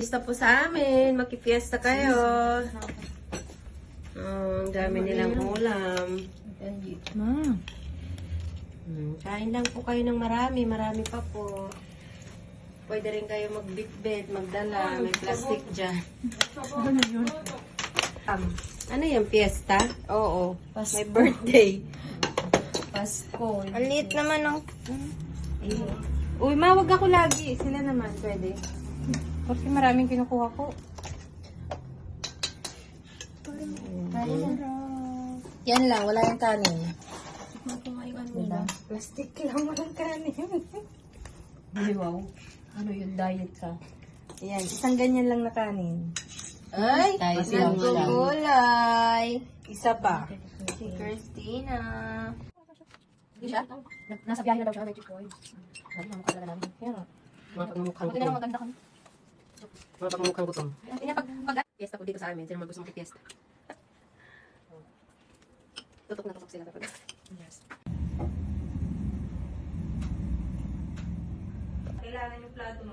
Fiesta po sa amin. Makifiesta kayo. Oh, ang dami nilang ulam. Kain lang po kayo ng marami. Marami pa po. Pwede rin kayo magbitbit, magdala. May plastic dyan. Ano yung fiesta? Oo. May birthday. Pasko. Ang liit naman ng... Uy, mawag ako lagi. Sila naman, pwede. Kasi maraming kinukuha ko. Yan lang, wala yung kanin. Diba? Plastic lang, walang kanin. Ay, wow. Ano yung diet ka? Ayan, isang ganyan lang na kanin. Ay, nagkukulay. Isa pa. Si Christina. Hindi siya? Nasa biyahe na daw siya, Reggie Boy. Sabi na, mukha talaga namin. Kaya nga. Mga pagmumukhang Buti na lang maganda kami. Mga pagmumukhang gutom. Kaya pag Fiesta po dito sa amin. Sino mag-gusto makifiesta? Tutok na tutok sila kapag. yes. Kailangan yung plato mo.